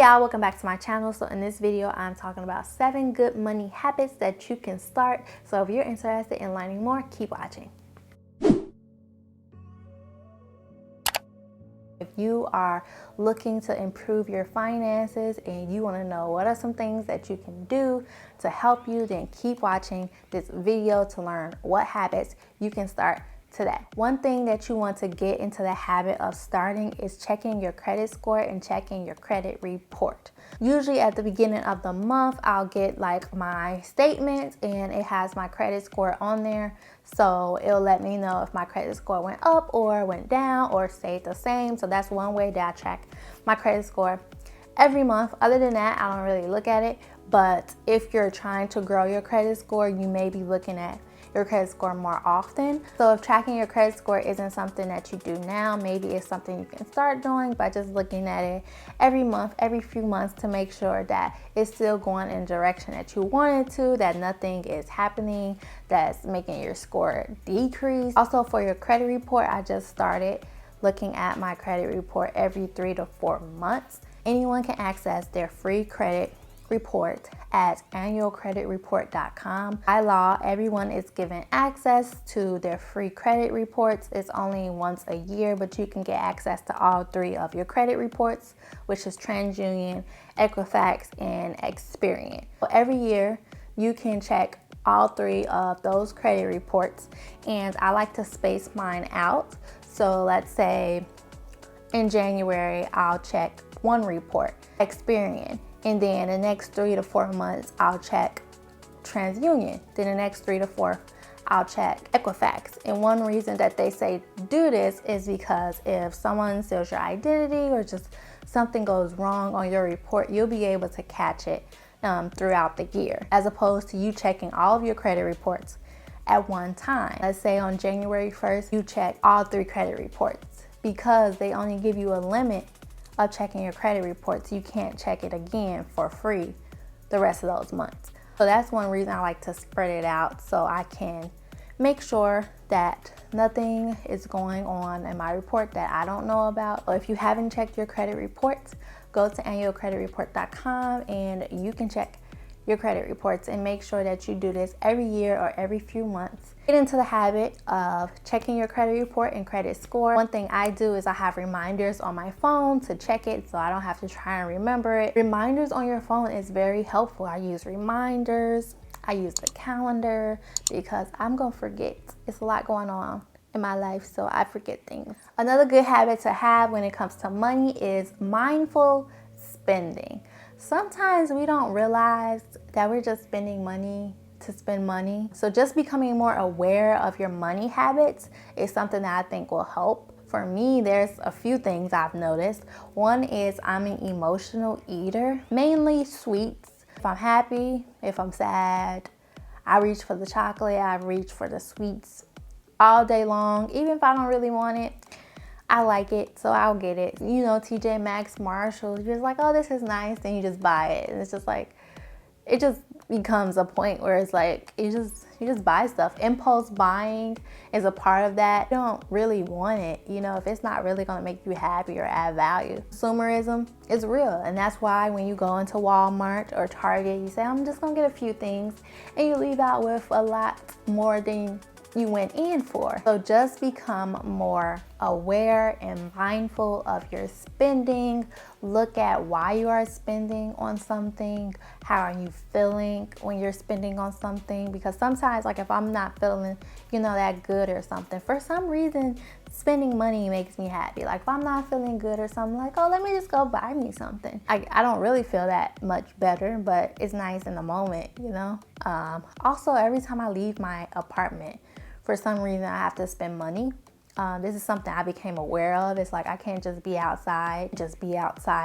Hey y'all, welcome back to my channel. So in this video, I'm talking about 7 good money habits that you can start. So if you're interested in learning more, keep watching. If you are looking to improve your finances and you want to know what are some things that you can do to help you, then keep watching this video to learn what habits you can start today. One thing that you want to get into the habit of starting is checking your credit score and checking your credit report. Usually at the beginning of the month, I'll get like my statement and it has my credit score on there. So it'll let me know if my credit score went up or went down or stayed the same. So that's one way that I track my credit score every month. Other than that, I don't really look at it. But if you're trying to grow your credit score, you may be looking at your credit score more often. So if tracking your credit score isn't something that you do now, maybe it's something you can start doing by just looking at it every month, every few months to make sure that it's still going in the direction that you want it to, that nothing is happening that's making your score decrease. Also for your credit report, I just started looking at my credit report every 3 to 4 months. Anyone can access their free credit report at annualcreditreport.com. By law, everyone is given access to their free credit reports. It's only once a year, but you can get access to all 3 of your credit reports, which is TransUnion, Equifax, and Experian. So every year, you can check all 3 of those credit reports, and I like to space mine out. So let's say in January, I'll check one report, Experian. And then the next 3 to 4 months, I'll check TransUnion. Then the next 3 to 4, I'll check Equifax. And one reason that they say do this is because if someone steals your identity or just something goes wrong on your report, you'll be able to catch it throughout the year, as opposed to you checking all of your credit reports at one time. Let's say on January 1st, you check all 3 credit reports because they only give you a limit of checking your credit reports. You can't check it again for free the rest of those months. So that's one reason I like to spread it out so I can make sure that nothing is going on in my report that I don't know about. So if you haven't checked your credit reports, go to annualcreditreport.com and you can check your credit reports and make sure that you do this every year or every few months. Get into the habit of checking your credit report and credit score. One thing I do is I have reminders on my phone to check it so I don't have to try and remember it. Reminders on your phone is very helpful. I use reminders, I use the calendar because I'm gonna forget. It's a lot going on in my life, so I forget things. Another good habit to have when it comes to money is mindful spending. Sometimes we don't realize that we're just spending money to spend money. So just becoming more aware of your money habits is something that I think will help. For me, there's a few things I've noticed. One is I'm an emotional eater, mainly sweets. If I'm happy, if I'm sad, I reach for the chocolate, I reach for the sweets all day long. Even if I don't really want it, I like it, so I'll get it. You know, TJ Maxx, Marshalls, you're just like, oh, this is nice, then you just buy it. And it's just like, it just becomes a point where it's like, you just buy stuff. Impulse buying is a part of that. You don't really want it, you know, if it's not really gonna make you happy or add value. Consumerism is real, and that's why when you go into Walmart or Target, you say, I'm just gonna get a few things, and you leave out with a lot more than you went in for. So just become more aware and mindful of your spending. Look at why you are spending on something. How are you feeling when you're spending on something? Because sometimes, like if I'm not feeling, you know, that good or something, for some reason, spending money makes me happy. Like if I'm not feeling good or something, like, oh, let me just go buy me something. I don't really feel that much better, but it's nice in the moment, you know? Also, every time I leave my apartment, for some reason, I have to spend money. This is something I became aware of. It's like I can't just be outside.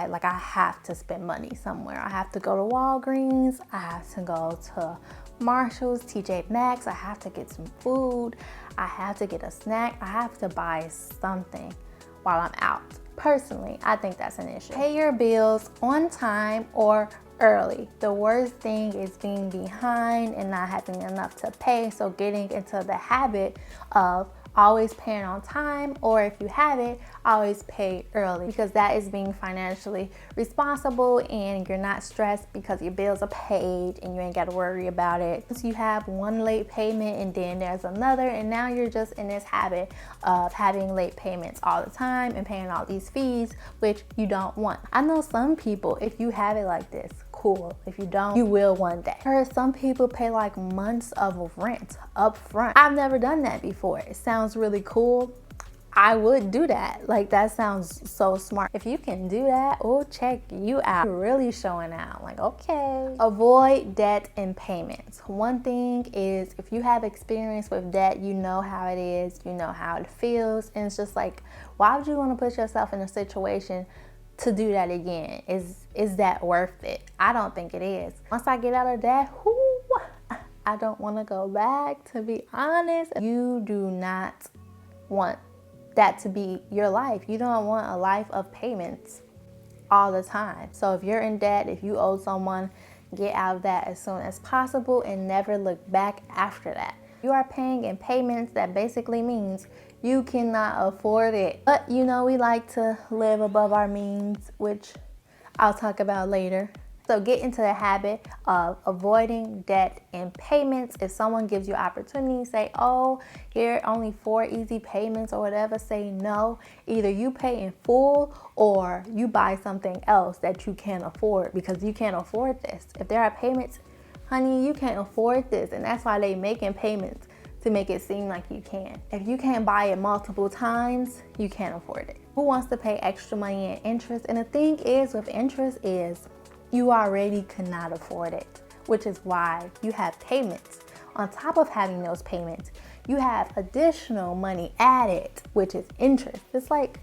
Like I have to spend money somewhere. I have to go to Walgreens. I have to go to Marshalls, TJ Maxx. I have to get some food. I have to get a snack. I have to buy something while I'm out. Personally, I think that's an issue. Pay your bills on time or early. The worst thing is being behind and not having enough to pay. So getting into the habit of always paying on time, or if you have it, always pay early, because that is being financially responsible and you're not stressed because your bills are paid and you ain't got to worry about it. So you have one late payment and then there's another, and now you're just in this habit of having late payments all the time and paying all these fees, which you don't want. I know some people, if you have it like this, cool. If you don't, you will one day. I heard some people pay like months of rent up front. I've never done that before. It sounds really cool. I would do that. Like, that sounds so smart. If you can do that, oh, check you out. You're really showing out. Like, okay. Avoid debt and payments. One thing is, if you have experience with debt, you know how it is, you know how it feels, and it's just like, why would you want to put yourself in a situation to do that again? Is that worth it? I don't think it is. Once I get out of that, I don't want to go back, to be honest. You do not want that to be your life. You don't want a life of payments all the time. So if you're in debt, if you owe someone, get out of that as soon as possible and never look back after that. You are paying in payments, that basically means you cannot afford it. But you know, we like to live above our means, which I'll talk about later. So get into the habit of avoiding debt and payments. If someone gives you opportunity, say, oh, here are only 4 easy payments or whatever, say no. Either you pay in full or you buy something else that you can't afford, because you can't afford this. If there are payments, honey, you can't afford this. And that's why they making payments, to make it seem like you can. If you can't buy it multiple times, you can't afford it. Who wants to pay extra money in interest? And the thing is with interest is, you already cannot afford it, which is why you have payments. On top of having those payments, you have additional money added, which is interest. It's like,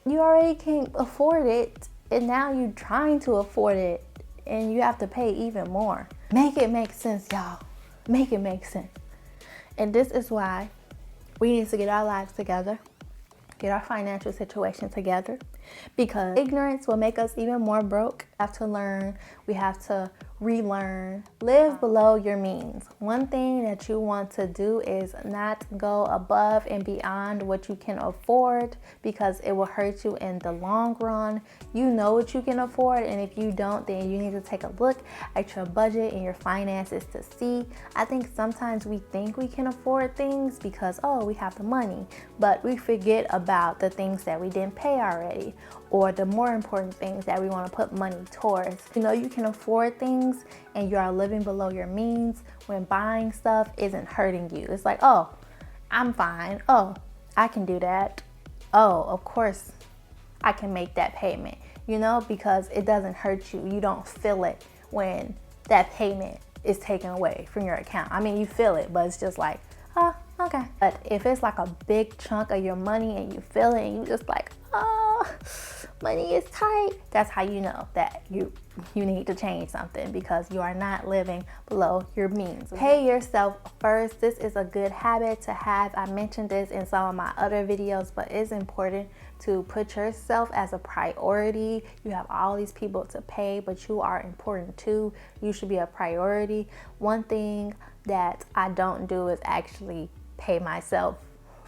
you already can't afford it, and now you're trying to afford it, and you have to pay even more. Make it make sense, y'all. Make it make sense. And this is why we need to get our lives together, get our financial situation together, because ignorance will make us even more broke. We have to learn, we have to relearn. Live below your means. One thing that you want to do is not go above and beyond what you can afford, because it will hurt you in the long run. You know what you can afford, and if you don't, then you need to take a look at your budget and your finances to see. I think sometimes we think we can afford things because, oh, we have the money, but we forget about the things that we didn't pay already, or the more important things that we want to put money towards. You know, you can afford things and you are living below your means when buying stuff isn't hurting you. It's like, oh, I'm fine. Oh, I can do that. Oh, of course I can make that payment, you know, because it doesn't hurt you. You don't feel it when that payment is taken away from your account. I mean, you feel it, but it's just like, oh, okay. But if it's like a big chunk of your money and you feel it and you just like, oh, money is tight, that's how you know that you need to change something, because you are not living below your means. Pay yourself first. This is a good habit to have. I mentioned this in some of my other videos, but it's important to put yourself as a priority. You have all these people to pay, but you are important too. You should be a priority. One thing that I don't do is actually pay myself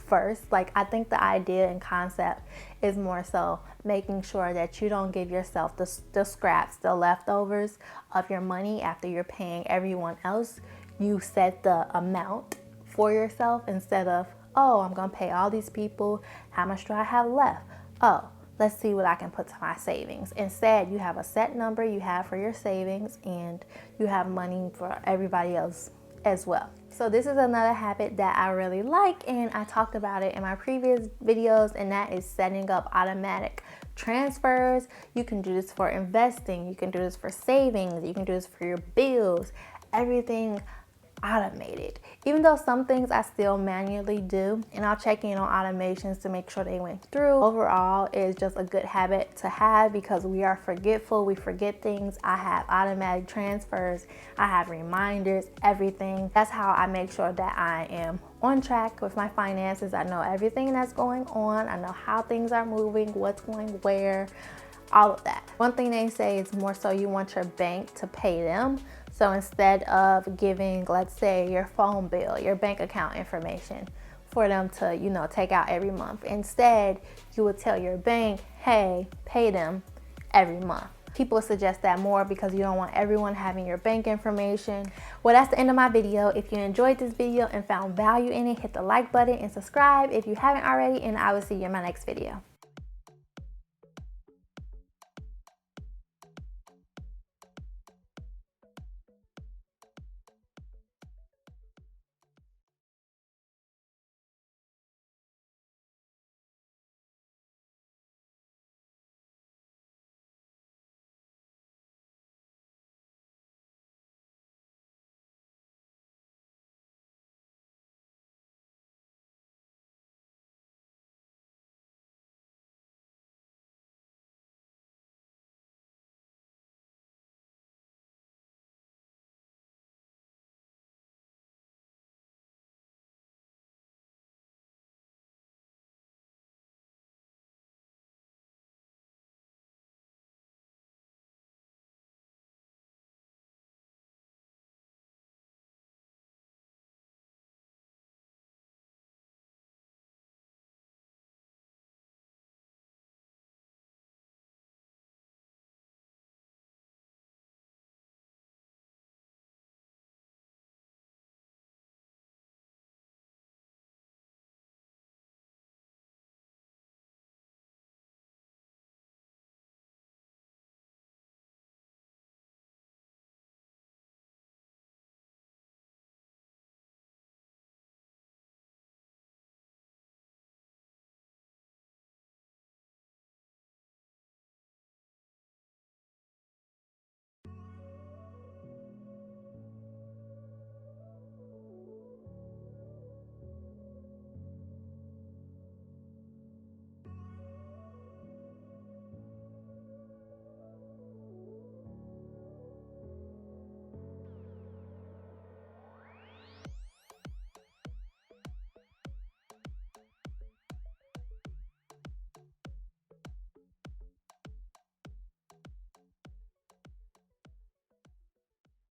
first. Like, I think the idea and concept is more so making sure that you don't give yourself the scraps, the leftovers of your money after you're paying everyone else. You set the amount for yourself instead of, oh, I'm gonna pay all these people, how much do I have left? Oh, let's see what I can put to my savings. Instead, you have a set number you have for your savings, and you have money for everybody else as well. So this is another habit that I really like, and I talked about it in my previous videos, and that is setting up automatic transfers. You can do this for investing, you can do this for savings, you can do this for your bills, everything automated. Even though some things I still manually do, and I'll check in on automations to make sure they went through. Overall, it's just a good habit to have because we are forgetful, we forget things. I have automatic transfers, I have reminders, everything. That's how I make sure that I am on track with my finances. I know everything that's going on, I know how things are moving, what's going where, all of that. One thing they say is more so you want your bank to pay them. So instead of giving, let's say, your phone bill, your bank account information for them to, take out every month, instead you would tell your bank, hey, pay them every month. People suggest that more because you don't want everyone having your bank information. Well, that's the end of my video. If you enjoyed this video and found value in it, hit the like button and subscribe if you haven't already, and I will see you in my next video.